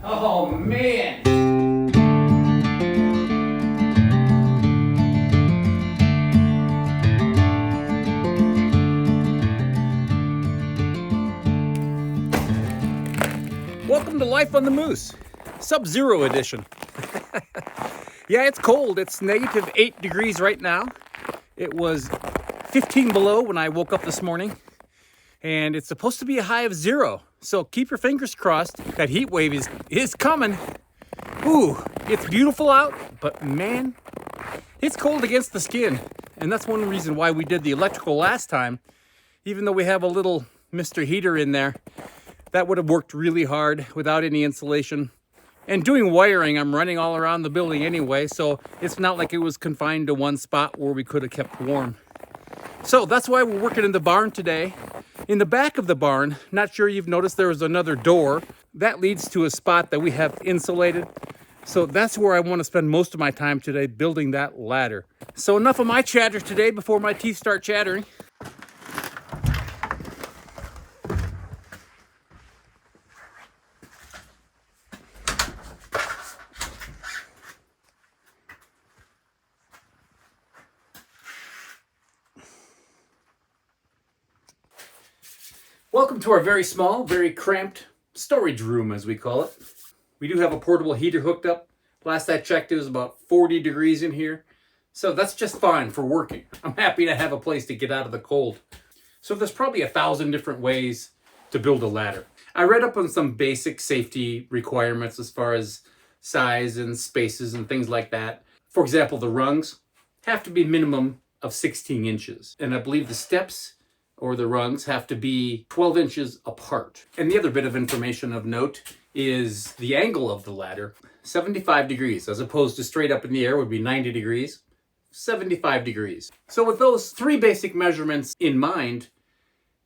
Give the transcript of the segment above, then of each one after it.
Oh man! Welcome to Life on the Moose, Sub-Zero edition. Yeah, it's cold. It's negative 8 degrees right now. It was 15 below when I woke up this morning, and it's supposed to be a high of 0. So keep your fingers crossed. That heat wave is coming. Ooh, it's beautiful out, but man, it's cold against the skin. And that's one reason why we did the electrical last time. Even though we have a little Mr. Heater in there, that would have worked really hard without any insulation. And doing wiring, I'm running all around the building anyway, so it's not like it was confined to one spot where we could have kept warm. So that's why we're working in the barn today. In the back of the barn, not sure you've noticed there is another door. That leads to a spot that we have insulated. So that's where I want to spend most of my time today, building that ladder. So enough of my chatter today before my teeth start chattering. Welcome to our very small, very cramped storage room, as we call it. We do have a portable heater hooked up. Last I checked, it was about 40 degrees in here. So that's just fine for working. I'm happy to have a place to get out of the cold. So there's probably 1,000 different ways to build a ladder. I read up on some basic safety requirements as far as size and spaces and things like that. For example, the rungs have to be minimum of 16 inches. And I believe the steps or the rungs have to be 12 inches apart. And the other bit of information of note is the angle of the ladder, 75 degrees, as opposed to straight up in the air would be 90 degrees, 75 degrees. So with those 3 basic measurements in mind,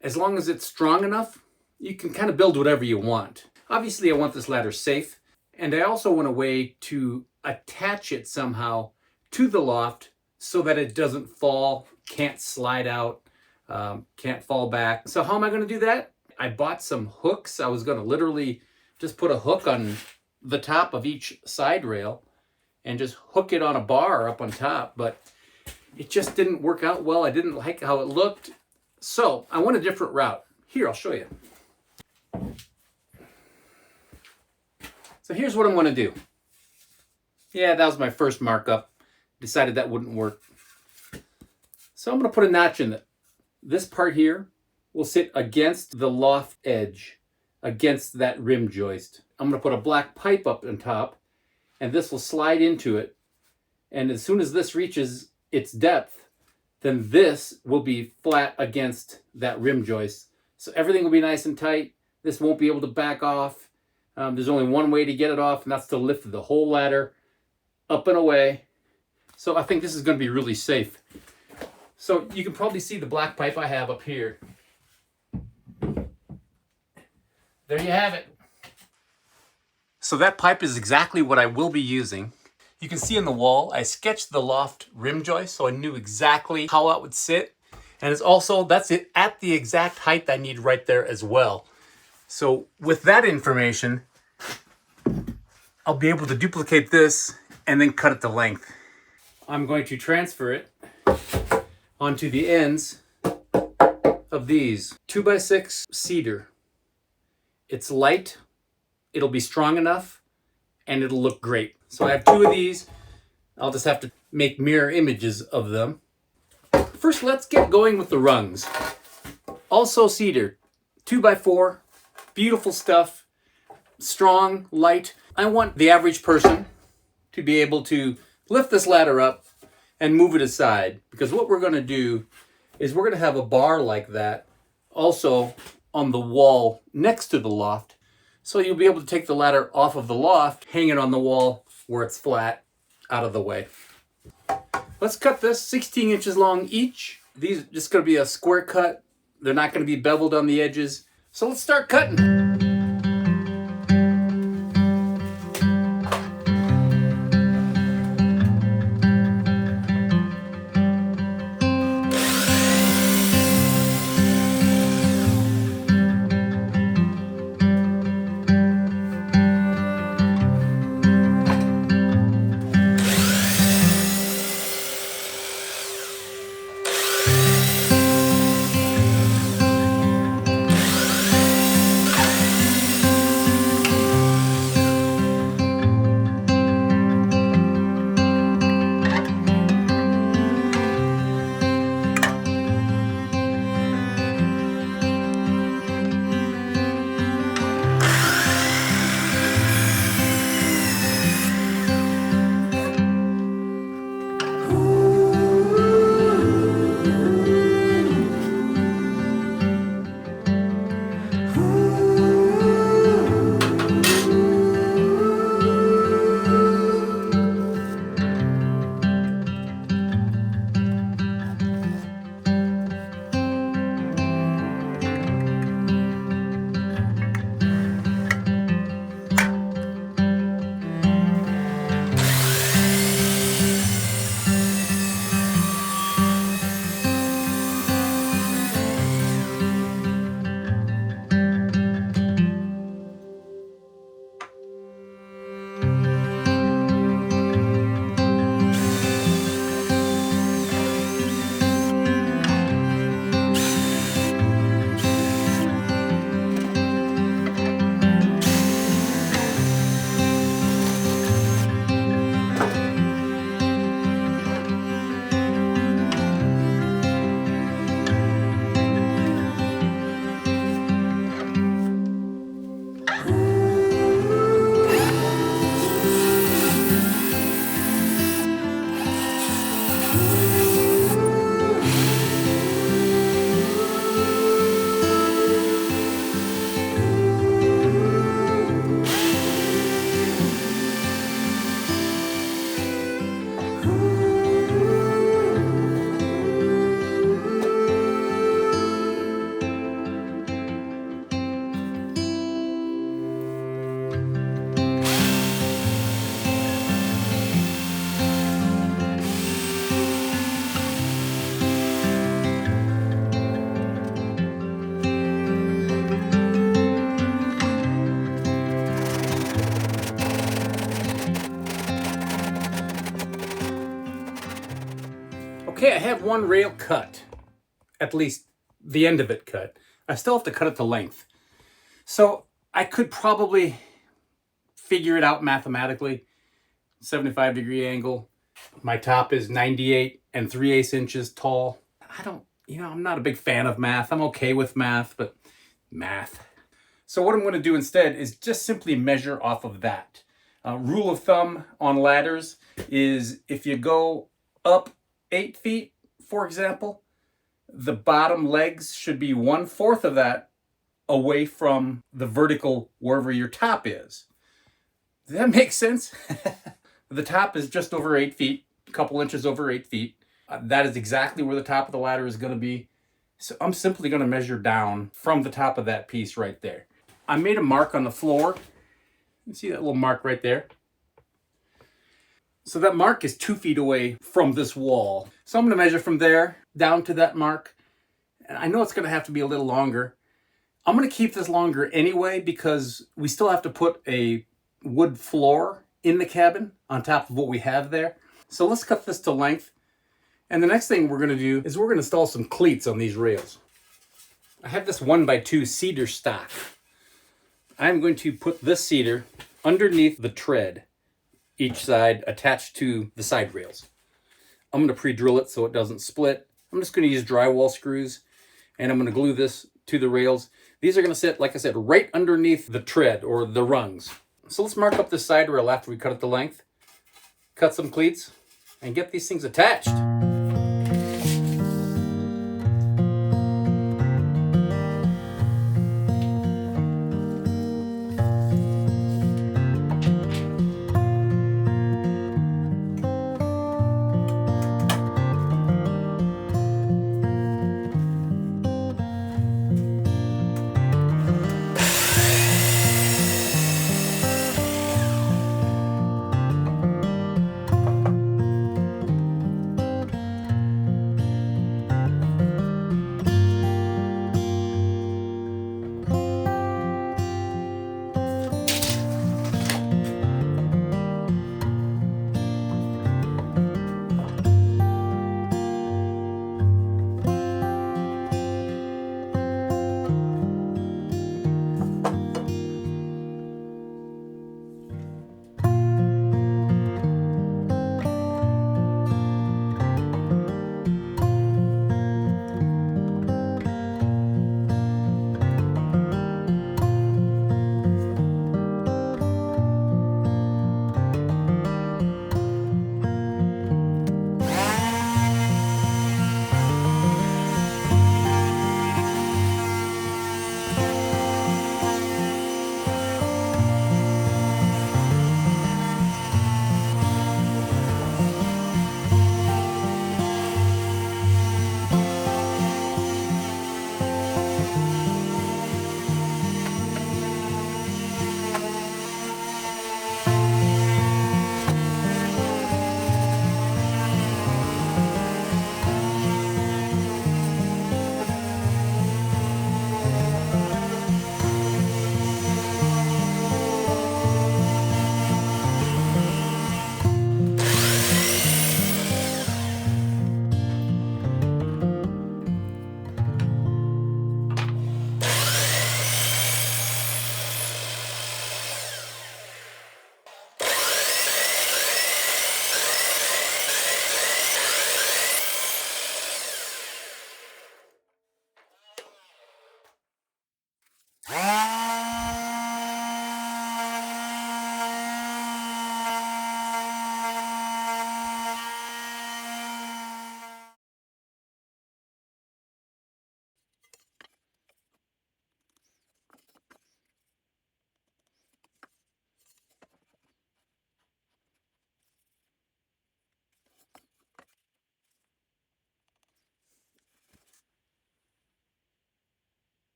as long as it's strong enough, you can kind of build whatever you want. Obviously, I want this ladder safe, and I also want a way to attach it somehow to the loft so that it doesn't fall, can't slide out, can't fall back. So how am I going to do that? I bought some hooks. I was going to literally just put a hook on the top of each side rail and just hook it on a bar up on top, but it just didn't work out well. I didn't like how it looked. So I went a different route. Here, I'll show you. So here's what I'm going to do. Yeah, that was my first markup. Decided that wouldn't work. So I'm going to put a notch in it. This part here will sit against the loft edge, against that rim joist. I'm going to put a black pipe up on top, and this will slide into it. And as soon as this reaches its depth, then this will be flat against that rim joist. So everything will be nice and tight. This won't be able to back off. There's only one way to get it off, and that's to lift the whole ladder up and away. So I think this is going to be really safe. So you can probably see the black pipe I have up here. There you have it. So that pipe is exactly what I will be using. You can see in the wall, I sketched the loft rim joist, so I knew exactly how it would sit. And it's also, that's it at the exact height I need right there as well. So with that information, I'll be able to duplicate this and then cut it to length. I'm going to transfer it onto the ends of these 2x6 cedar. It's light, it'll be strong enough, and it'll look great. So I have 2 of these. I'll just have to make mirror images of them. First, let's get going with the rungs. Also cedar, 2x4, beautiful stuff, strong, light. I want the average person to be able to lift this ladder up and move it aside, because what we're going to do is we're going to have a bar like that also on the wall next to the loft. So you'll be able to take the ladder off of the loft, hang it on the wall where it's flat, out of the way. Let's cut this 16 inches long each. These are just going to be a square cut. They're not going to be beveled on the edges. So let's start cutting. Okay, I have one rail cut, at least the end of it cut. I still have to cut it to length. So I could probably figure it out mathematically. 75-degree angle. My top is 98 and 3/8 inches tall. I'm not a big fan of math. I'm okay with math, but math. So what I'm going to do instead is just simply measure off of that. Rule of thumb on ladders is if you go up 8 feet, for example, the bottom legs should be 1/4 of that away from the vertical wherever your top is. Does that make sense? The top is just over 8 feet, a couple inches over 8 feet. That is exactly where the top of the ladder is going to be. So I'm simply going to measure down from the top of that piece right there. I made a mark on the floor. You see that little mark right there? So that mark is 2 feet away from this wall. So I'm going to measure from there down to that mark. And I know it's going to have to be a little longer. I'm going to keep this longer anyway because we still have to put a wood floor in the cabin on top of what we have there. So let's cut this to length. And the next thing we're going to do is we're going to install some cleats on these rails. I have this 1x2 cedar stock. I'm going to put this cedar underneath the tread, each side attached to the side rails. I'm going to pre-drill it so it doesn't split. I'm just going to use drywall screws, and I'm going to glue this to the rails. These are going to sit, like I said, right underneath the tread or the rungs. So let's mark up this side rail after we cut it to length, cut some cleats, and get these things attached.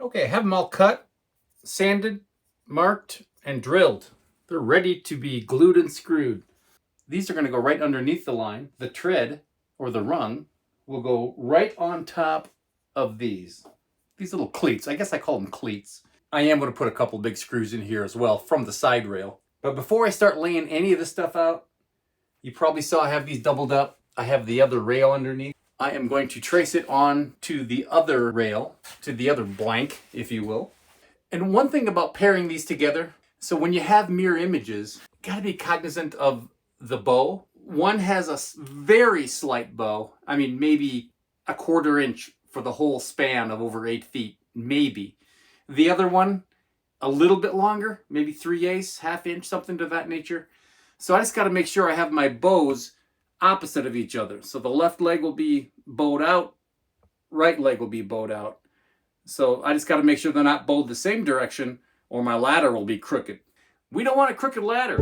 Okay, I have them all cut, sanded, marked, and drilled. They're ready to be glued and screwed. These are going to go right underneath the line. The tread, or the rung, will go right on top of these little cleats. I guess I call them cleats. I am going to put a couple big screws in here as well from the side rail. But before I start laying any of this stuff out, you probably saw I have these doubled up. I have the other rail underneath. I am going to trace it on to the other rail, to the other blank, if you will. And one thing about pairing these together, so when you have mirror images, you got to be cognizant of the bow. One has a very slight bow. I mean, maybe a 1/4 inch for the whole span of over 8 feet, maybe. The other one, a little bit longer, maybe 3/8, 1/2 inch, something to that nature. So I just got to make sure I have my bows opposite of each other. So the left leg will be bowed out, right leg will be bowed out. So I just got to make sure they're not bowed the same direction, or my ladder will be crooked. We don't want a crooked ladder.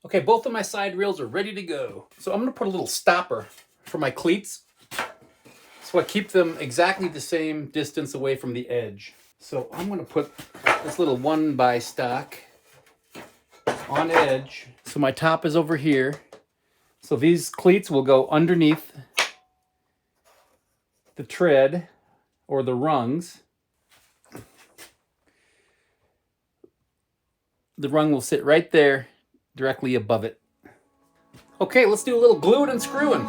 Okay, both of my side rails are ready to go. So I'm going to put a little stopper for my cleats, so I keep them exactly the same distance away from the edge. So I'm going to put this little 1x stock on edge. So my top is over here. So these cleats will go underneath the tread or the rungs. The rung will sit right there, directly above it. Okay, let's do a little gluing and screwing.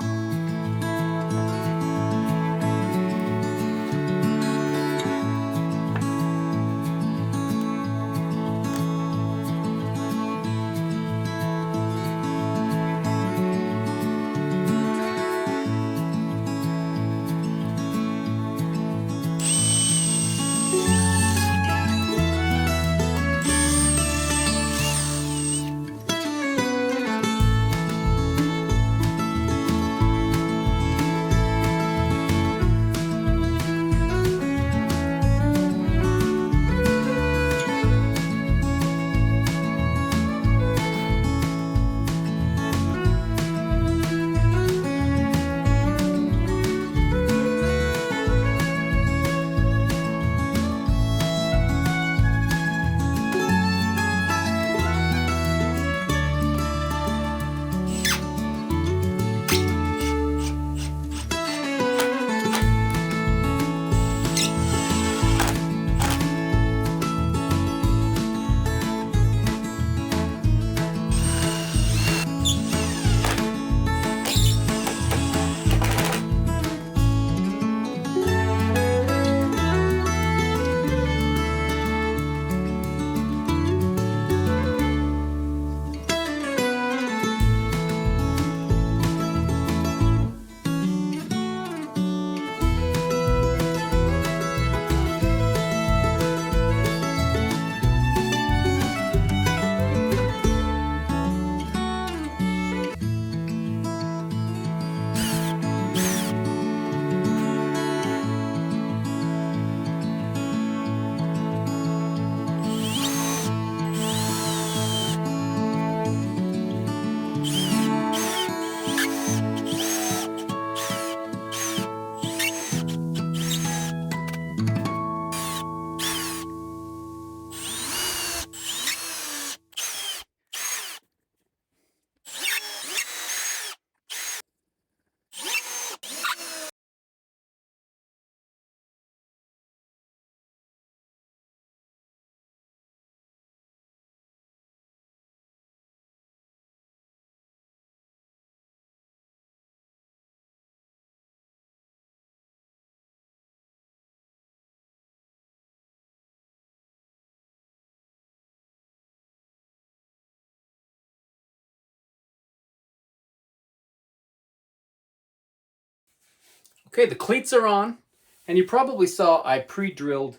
Okay, the cleats are on, and you probably saw I pre-drilled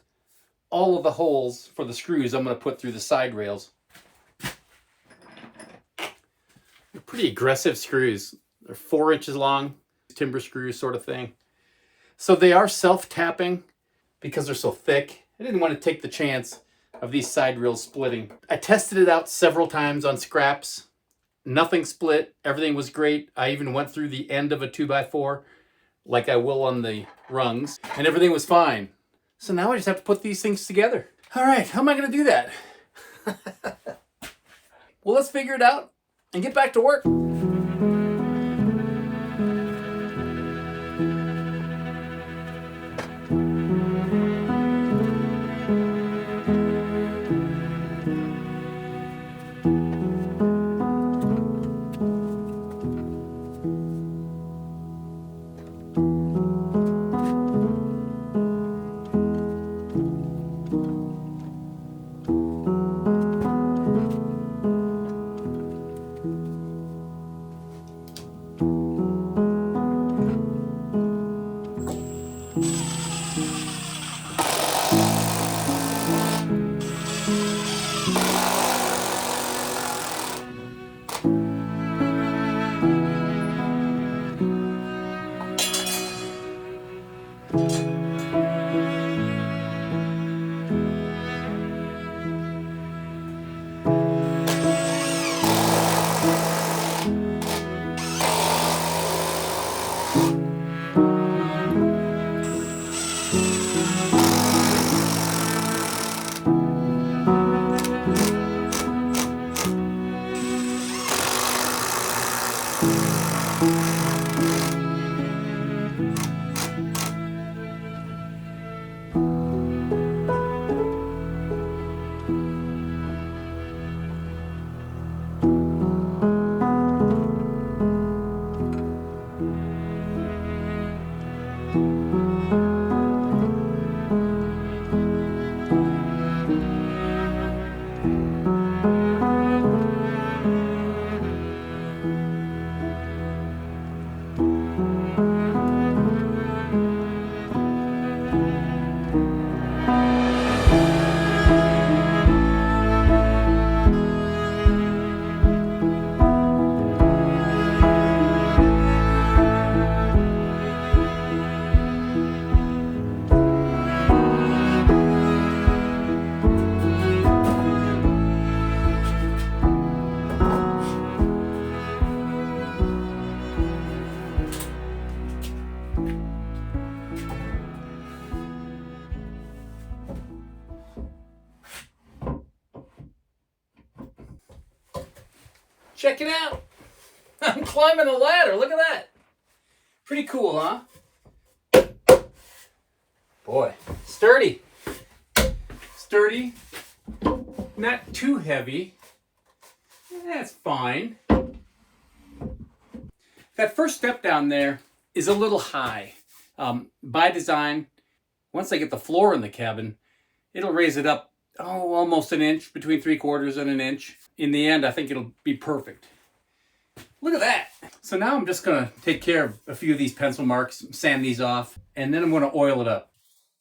all of the holes for the screws I'm going to put through the side rails. They're pretty aggressive screws. They're 4 inches long, timber screws sort of thing. So they are self-tapping because they're so thick. I didn't want to take the chance of these side rails splitting. I tested it out several times on scraps. Nothing split. Everything was great. I even went through the end of a 2x4 like I will on the rungs, and everything was fine. So now I just have to put these things together. All right, how am I going to do that? Well, let's figure it out and get back to work. Check it out. I'm climbing a ladder. Look at that. Pretty cool, huh? Boy, sturdy. Sturdy. Not too heavy. That's fine. That first step down there is a little high. By design, once I get the floor in the cabin, it'll raise it up, almost an inch, between 3/4 and an inch. In the end, I think it'll be perfect. Look at that. So now I'm just gonna take care of a few of these pencil marks, sand these off, and then I'm gonna oil it up.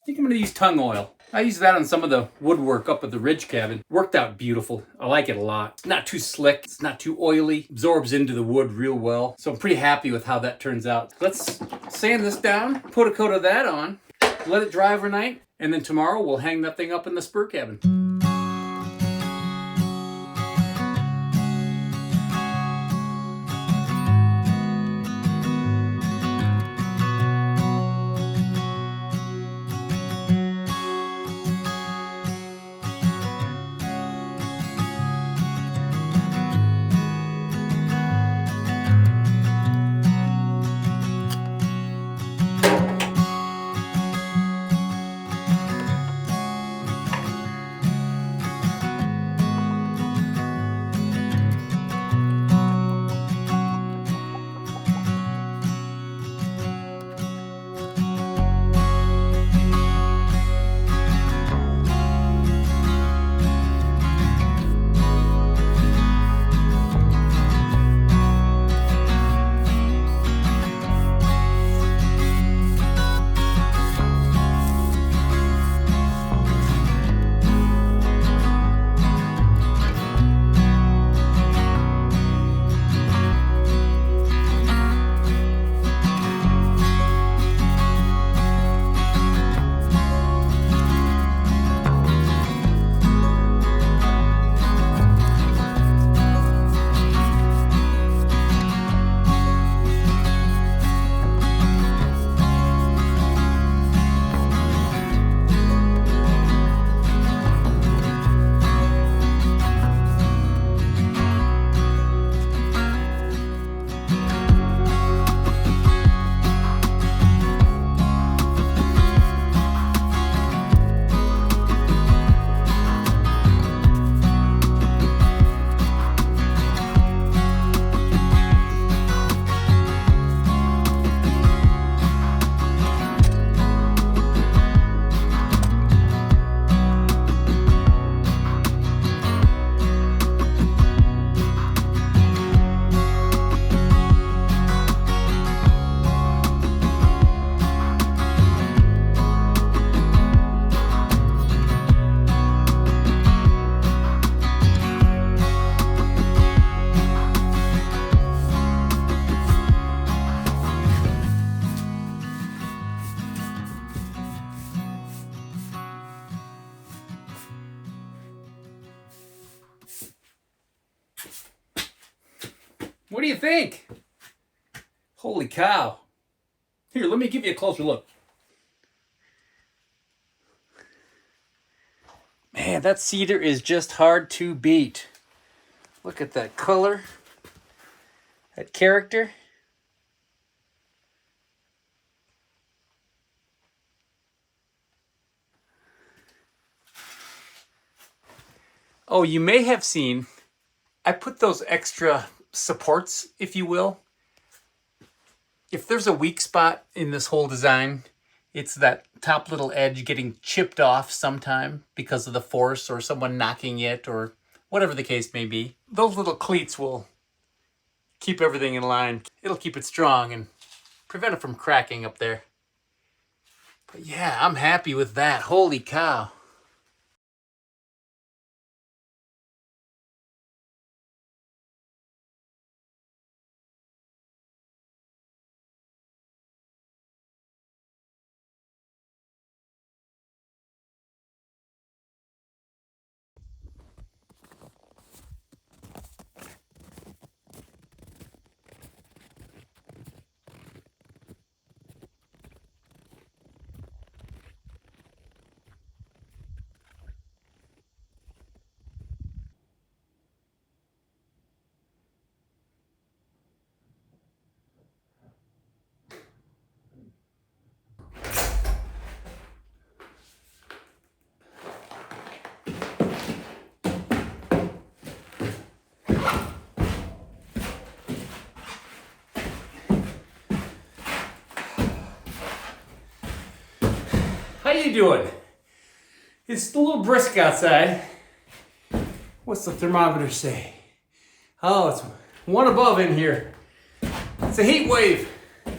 I think I'm gonna use tung oil. I used that on some of the woodwork up at the ridge cabin. Worked out beautiful. I like it a lot. It's not too slick. It's not too oily. Absorbs into the wood real well. So I'm pretty happy with how that turns out. Let's sand this down, put a coat of that on, let it dry overnight, and then tomorrow we'll hang that thing up in the spur cabin. do you think? Holy cow. Here, let me give you a closer look. Man, that cedar is just hard to beat. Look at that color, that character. Oh, you may have seen, I put those extra supports, if you will. If there's a weak spot in this whole design, it's that top little edge getting chipped off sometime because of the force or someone knocking it or whatever the case may be. Those little cleats will keep everything in line. It'll keep it strong and prevent it from cracking up there. But yeah, I'm happy with that. Holy cow. How you doing? It's a little brisk outside. What's the thermometer say? Oh, it's 1 above in here. It's a heat wave. We're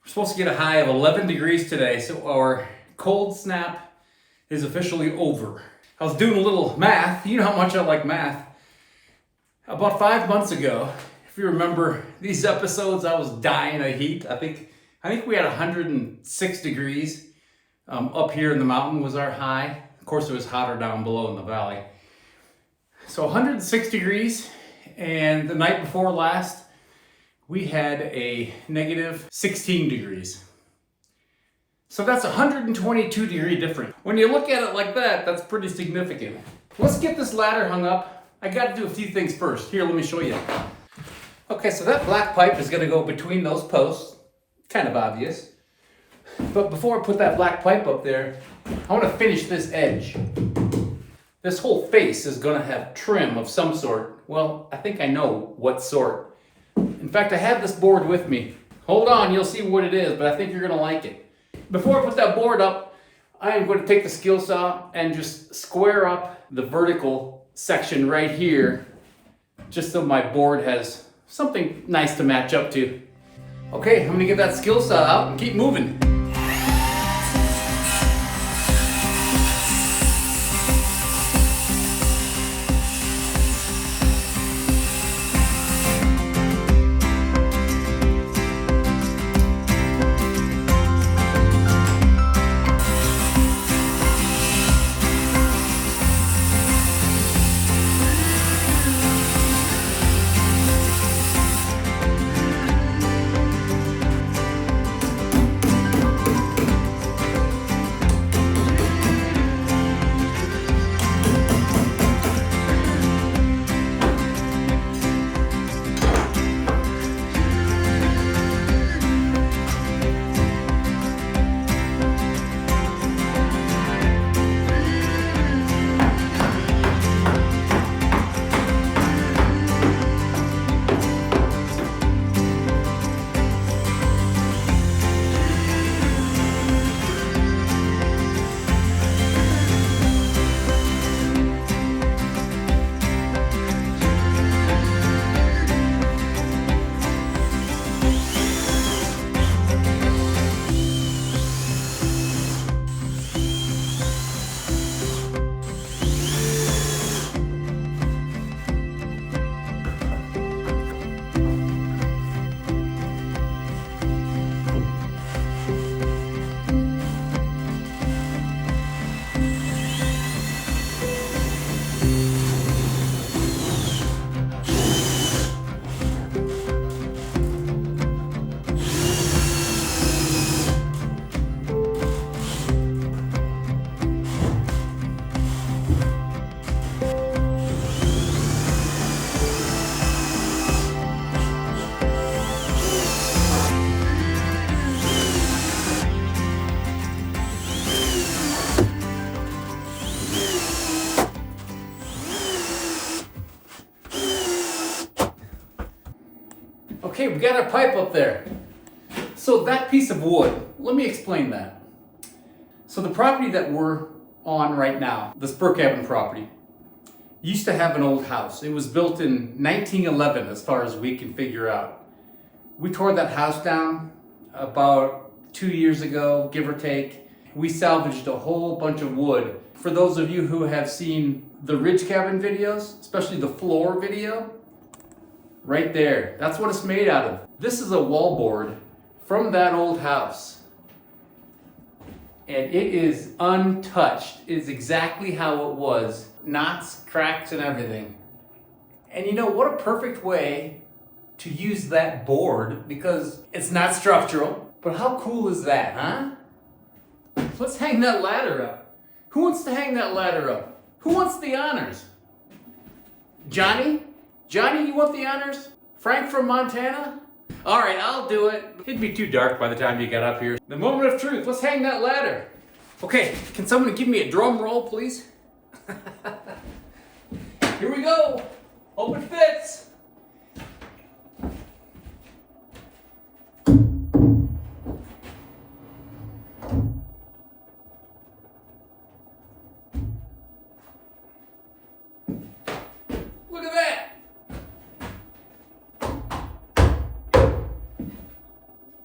supposed to get a high of 11 degrees today, so our cold snap is officially over. I was doing a little math. You know how much I like math. About 5 months ago, if you remember these episodes, I was dying of heat. I think we had 106 degrees. Up here in the mountain was our high. Of course, it was hotter down below in the valley. So 106 degrees, and the night before last, we had a negative 16 degrees. So that's 122 degree difference. When you look at it like that, that's pretty significant. Let's get this ladder hung up. I got to do a few things first. Here, let me show you. Okay, so that black pipe is going to go between those posts. Kind of obvious. But before I put that black pipe up there, I want to finish this edge. This whole face is going to have trim of some sort. Well, I think I know what sort. In fact, I have this board with me. Hold on, you'll see what it is, but I think you're going to like it. Before I put that board up, I am going to take the skill saw and just square up the vertical section right here, just so my board has something nice to match up to. Okay, I'm going to get that skill saw out and keep moving. Okay, we got our pipe up there. So that piece of wood, let me explain that. So the property that we're on right now, the spur cabin property, used to have an old house. It was built in 1911 as far as we can figure out. We tore that house down about 2 years ago, give or take. We salvaged a whole bunch of wood. For those of you who have seen the ridge cabin videos, especially the floor video, right there, that's what it's made out of. This is a wallboard from that old house. And it is untouched. It is exactly how it was. Knots, cracks, and everything. And you know, what a perfect way to use that board, because it's not structural. But how cool is that, huh? Let's hang that ladder up. Who wants to hang that ladder up? Who wants the honors? Johnny? Johnny, you want the honors? Frank from Montana? All right, I'll do it. It'd be too dark by the time you get up here. The moment of truth, let's hang that ladder. Okay, can someone give me a drum roll, please? Here we go. Hope it fits. Look at that.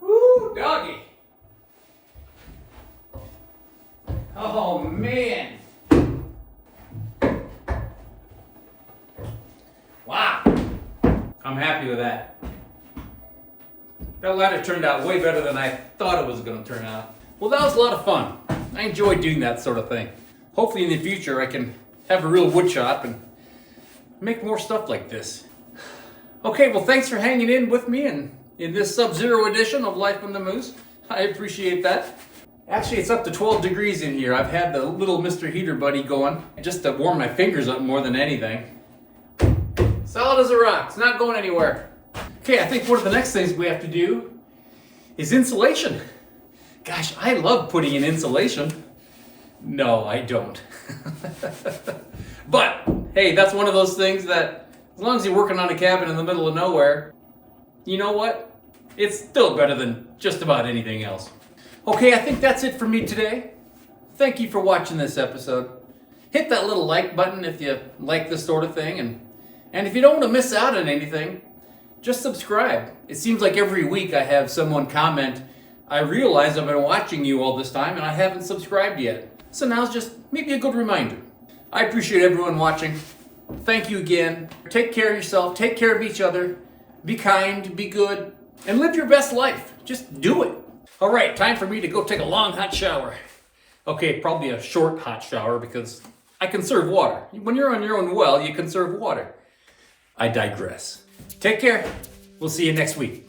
Woo, doggy. Oh, man. Wow. I'm happy with that. That ladder turned out way better than I thought it was going to turn out. Well, that was a lot of fun. I enjoy doing that sort of thing. Hopefully in the future I can have a real wood shop and make more stuff like this. Okay, well, thanks for hanging in with me in this Sub-Zero edition of Life on the Moose. I appreciate that. Actually, it's up to 12 degrees in here. I've had the little Mr. Heater buddy going just to warm my fingers up more than anything. Solid as a rock. It's not going anywhere. Okay, I think one of the next things we have to do is insulation. Gosh, I love putting in insulation. No, I don't. But, hey, that's one of those things that, as long as you're working on a cabin in the middle of nowhere, you know what? It's still better than just about anything else. Okay, I think that's it for me today. Thank you for watching this episode. Hit that little like button if you like this sort of thing. And if you don't want to miss out on anything, just subscribe. It seems like every week I have someone comment, I realize I've been watching you all this time and I haven't subscribed yet. So now's just maybe a good reminder. I appreciate everyone watching. Thank you again. Take care of yourself. Take care of each other. Be kind, be good, and live your best life. Just do it. All right, time for me to go take a long hot shower. Okay, probably a short hot shower because I conserve water. When you're on your own well, you conserve water. I digress. Take care. We'll see you next week.